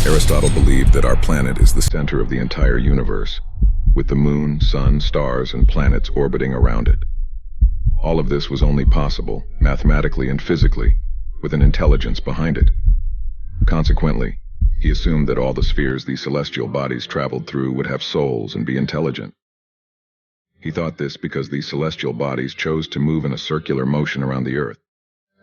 Aristotle believed that our planet is the center of the entire universe, with the moon, sun, stars, and planets orbiting around it. All of this was only possible, mathematically and physically, with an intelligence behind it. Consequently, he assumed that all the spheres these celestial bodies traveled through would have souls and be intelligent. He thought this because these celestial bodies chose to move in a circular motion around the Earth,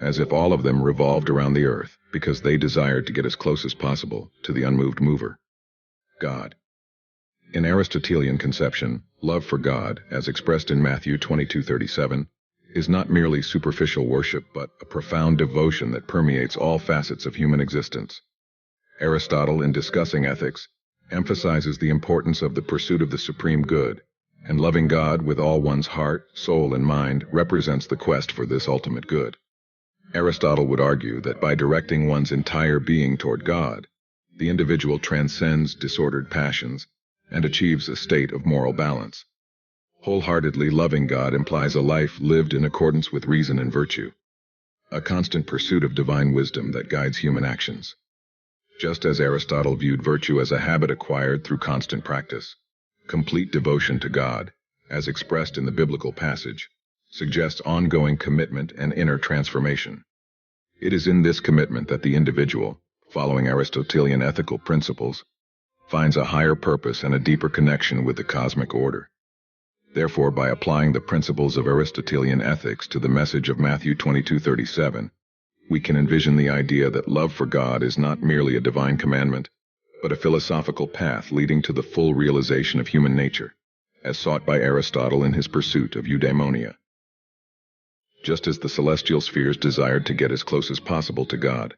as if all of them revolved around the Earth because they desired to get as close as possible to the unmoved mover, God. In Aristotelian conception, love for God, as expressed in Matthew 22:37, is not merely superficial worship but a profound devotion that permeates all facets of human existence. Aristotle, in discussing ethics, emphasizes the importance of the pursuit of the supreme good, and loving God with all one's heart, soul, and mind represents the quest for this ultimate good. Aristotle would argue that by directing one's entire being toward God, the individual transcends disordered passions and achieves a state of moral balance. Wholeheartedly loving God implies a life lived in accordance with reason and virtue, a constant pursuit of divine wisdom that guides human actions. Just as Aristotle viewed virtue as a habit acquired through constant practice, complete devotion to God, as expressed in the biblical passage, suggests ongoing commitment and inner transformation. It is in this commitment that the individual, following Aristotelian ethical principles, finds a higher purpose and a deeper connection with the cosmic order. Therefore, by applying the principles of Aristotelian ethics to the message of Matthew 22:37, we can envision the idea that love for God is not merely a divine commandment, but a philosophical path leading to the full realization of human nature, as sought by Aristotle in his pursuit of eudaimonia. Just as the celestial spheres desired to get as close as possible to God,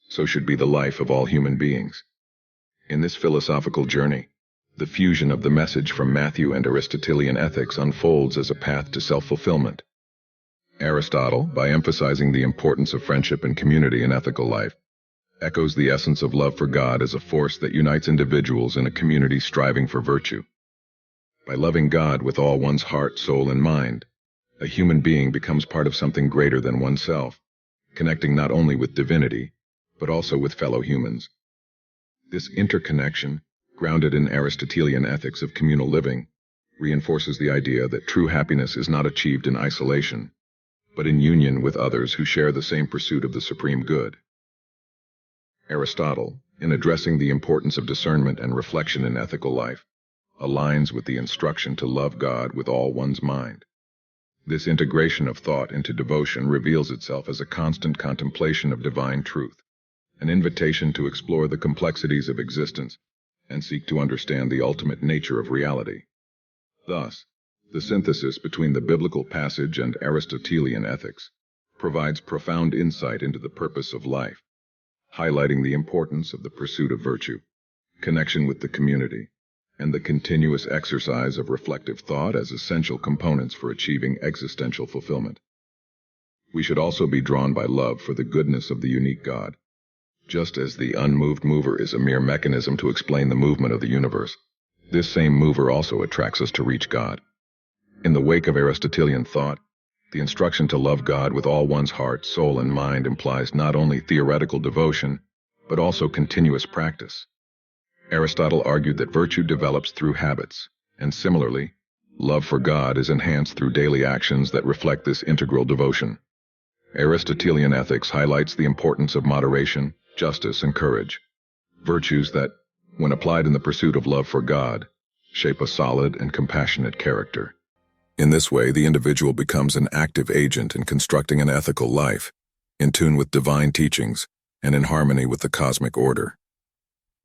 so should be the life of all human beings. In this philosophical journey, the fusion of the message from Matthew and Aristotelian ethics unfolds as a path to self-fulfillment. Aristotle, by emphasizing the importance of friendship and community in ethical life, echoes the essence of love for God as a force that unites individuals in a community striving for virtue. By loving God with all one's heart, soul, and mind, a human being becomes part of something greater than oneself, connecting not only with divinity, but also with fellow humans. This interconnection, grounded in Aristotelian ethics of communal living, reinforces the idea that true happiness is not achieved in isolation, but in union with others who share the same pursuit of the supreme good. Aristotle, in addressing the importance of discernment and reflection in ethical life, aligns with the instruction to love God with all one's mind. This integration of thought into devotion reveals itself as a constant contemplation of divine truth, an invitation to explore the complexities of existence and seek to understand the ultimate nature of reality. Thus, the synthesis between the biblical passage and Aristotelian ethics provides profound insight into the purpose of life, highlighting the importance of the pursuit of virtue, connection with the community, and the continuous exercise of reflective thought as essential components for achieving existential fulfillment. We should also be drawn by love for the goodness of the unique God. Just as the unmoved mover is a mere mechanism to explain the movement of the universe, this same mover also attracts us to reach God. In the wake of Aristotelian thought, the instruction to love God with all one's heart, soul, and mind implies not only theoretical devotion, but also continuous practice. Aristotle argued that virtue develops through habits, and similarly, love for God is enhanced through daily actions that reflect this integral devotion. Aristotelian ethics highlights the importance of moderation, justice, and courage, virtues that, when applied in the pursuit of love for God, shape a solid and compassionate character. In this way, the individual becomes an active agent in constructing an ethical life, in tune with divine teachings and in harmony with the cosmic order.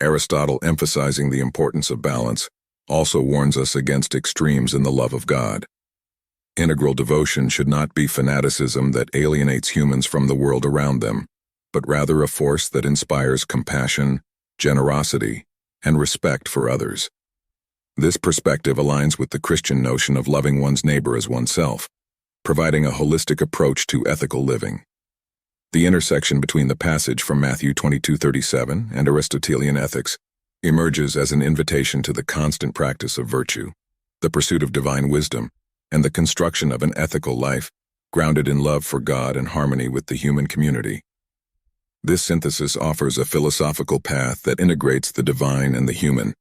Aristotle, emphasizing the importance of balance, also warns us against extremes in the love of God. Integral devotion should not be fanaticism that alienates humans from the world around them, but rather a force that inspires compassion, generosity, and respect for others. This perspective aligns with the Christian notion of loving one's neighbor as oneself, providing a holistic approach to ethical living. The intersection between the passage from Matthew 22:37 and Aristotelian ethics emerges as an invitation to the constant practice of virtue, the pursuit of divine wisdom, and the construction of an ethical life grounded in love for God and harmony with the human community. This synthesis offers a philosophical path that integrates the divine and the human,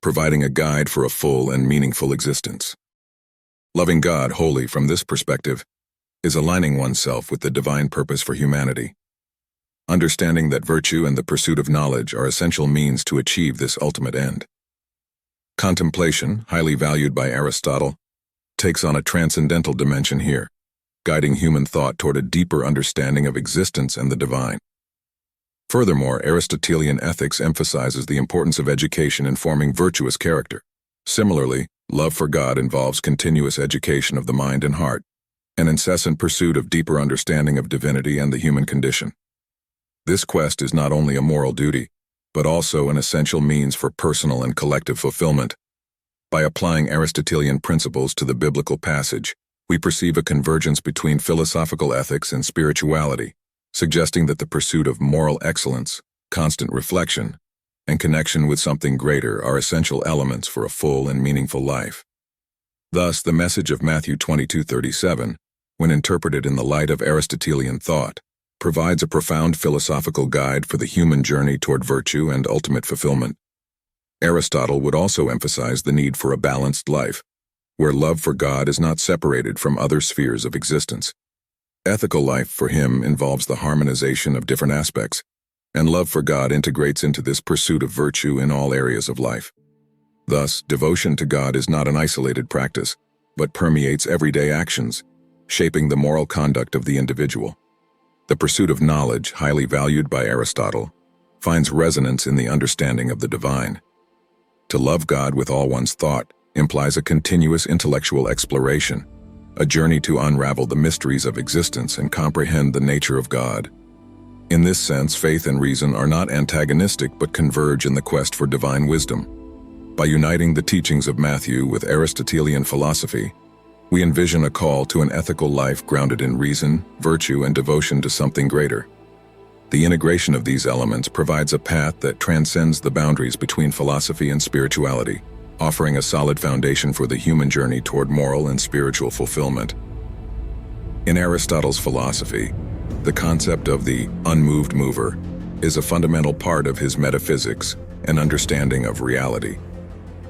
providing a guide for a full and meaningful existence. Loving God wholly from this perspective is aligning oneself with the divine purpose for humanity. Understanding that virtue and the pursuit of knowledge are essential means to achieve this ultimate end. Contemplation, highly valued by Aristotle, takes on a transcendental dimension here, guiding human thought toward a deeper understanding of existence and the divine. Furthermore, Aristotelian ethics emphasizes the importance of education in forming virtuous character. Similarly, love for God involves continuous education of the mind and heart, an incessant pursuit of deeper understanding of divinity and the human condition. This quest is not only a moral duty, but also an essential means for personal and collective fulfillment. By applying Aristotelian principles to the biblical passage, we perceive a convergence between philosophical ethics and spirituality, suggesting that the pursuit of moral excellence, constant reflection, and connection with something greater are essential elements for a full and meaningful life. Thus, the message of Matthew 22:37, when interpreted in the light of Aristotelian thought, provides a profound philosophical guide for the human journey toward virtue and ultimate fulfillment. Aristotle would also emphasize the need for a balanced life, where love for God is not separated from other spheres of existence. Ethical life for him involves the harmonization of different aspects, and love for God integrates into this pursuit of virtue in all areas of life. Thus, devotion to God is not an isolated practice, but permeates everyday actions, shaping the moral conduct of the individual. The pursuit of knowledge, highly valued by Aristotle, finds resonance in the understanding of the divine. To love God with all one's thought implies a continuous intellectual exploration, a journey to unravel the mysteries of existence and comprehend the nature of God. In this sense, faith and reason are not antagonistic but converge in the quest for divine wisdom. By uniting the teachings of Matthew with Aristotelian philosophy, we envision a call to an ethical life grounded in reason, virtue, and devotion to something greater. The integration of these elements provides a path that transcends the boundaries between philosophy and spirituality, offering a solid foundation for the human journey toward moral and spiritual fulfillment. In Aristotle's philosophy, the concept of the unmoved mover is a fundamental part of his metaphysics and understanding of reality.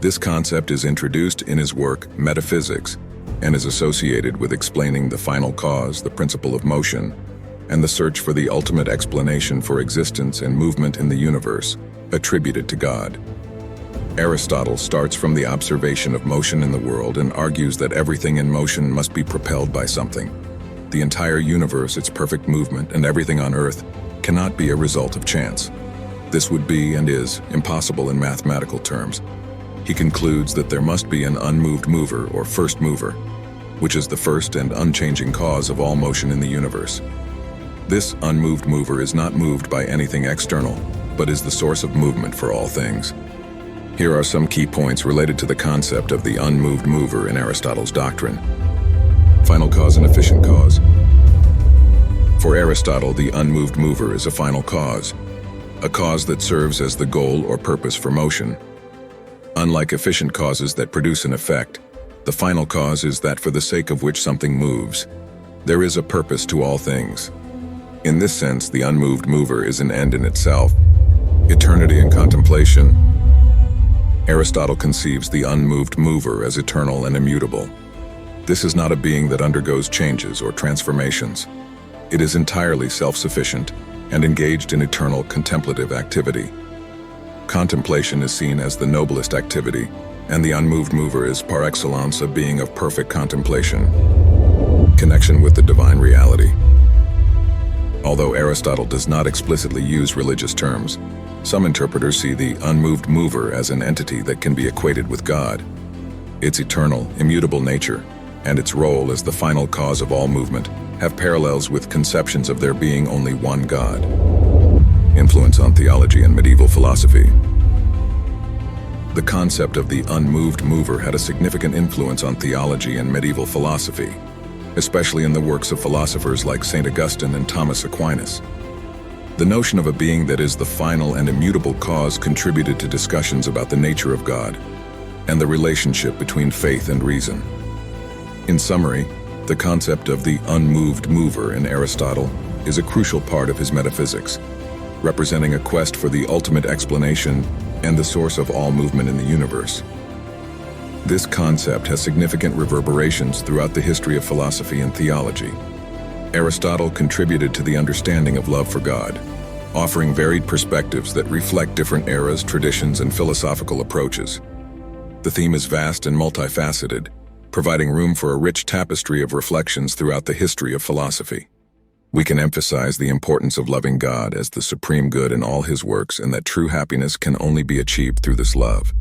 This concept is introduced in his work Metaphysics and is associated with explaining the final cause, the principle of motion, and the search for the ultimate explanation for existence and movement in the universe, attributed to God. Aristotle starts from the observation of motion in the world and argues that everything in motion must be propelled by something. The entire universe, its perfect movement, and everything on Earth cannot be a result of chance. This would be, and is, impossible in mathematical terms. He concludes that there must be an unmoved mover or first mover, which is the first and unchanging cause of all motion in the universe. This unmoved mover is not moved by anything external, but is the source of movement for all things. Here are some key points related to the concept of the unmoved mover in Aristotle's doctrine. Final cause and efficient cause. For Aristotle, the unmoved mover is a final cause, a cause that serves as the goal or purpose for motion. Unlike efficient causes that produce an effect, the final cause is that for the sake of which something moves. There is a purpose to all things. In this sense, the unmoved mover is an end in itself. Eternity and contemplation. Aristotle conceives the unmoved mover as eternal and immutable. This is not a being that undergoes changes or transformations. It is entirely self-sufficient and engaged in eternal contemplative activity. Contemplation is seen as the noblest activity, and the unmoved mover is par excellence a being of perfect contemplation. Connection with the divine reality. Although Aristotle does not explicitly use religious terms, some interpreters see the unmoved mover as an entity that can be equated with God. Its eternal, immutable nature, and its role as the final cause of all movement, have parallels with conceptions of there being only one God. Influence on theology and medieval philosophy. The concept of the unmoved mover had a significant influence on theology and medieval philosophy, especially in the works of philosophers like St. Augustine and Thomas Aquinas. The notion of a being that is the final and immutable cause contributed to discussions about the nature of God and the relationship between faith and reason. In summary, the concept of the unmoved mover in Aristotle is a crucial part of his metaphysics. representing a quest for the ultimate explanation and the source of all movement in the universe. This concept has significant reverberations throughout the history of philosophy and theology. Aristotle contributed to the understanding of love for God, offering varied perspectives that reflect different eras, traditions, and philosophical approaches. The theme is vast and multifaceted, providing room for a rich tapestry of reflections throughout the history of philosophy. We can emphasize the importance of loving God as the supreme good in all his works, and that true happiness can only be achieved through this love.